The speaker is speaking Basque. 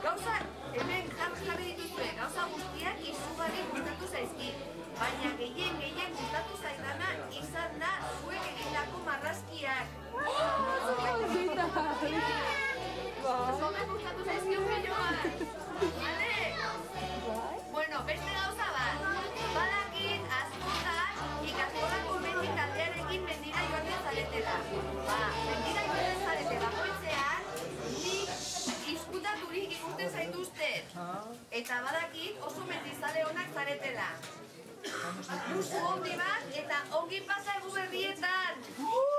Gauza, hemen jarri dituzue, gauza guztiak izugarri gustatu zaizkit. Baina gehien gustatu zaidana izan da zuek egindako marrazkiak. Zomen gustatu zaizkion piloak. Bueno, beste gauza bat. Badakit askotan ikaskolako mendi taldearekin mendira joaten zaretela. Mendira joaten zarete bakoitzean, nik izkutaturik ikusten zaituzten. Eta badakit oso mendizale onak zaretela. Musu handi bat eta ongi pasa Eguberrietan.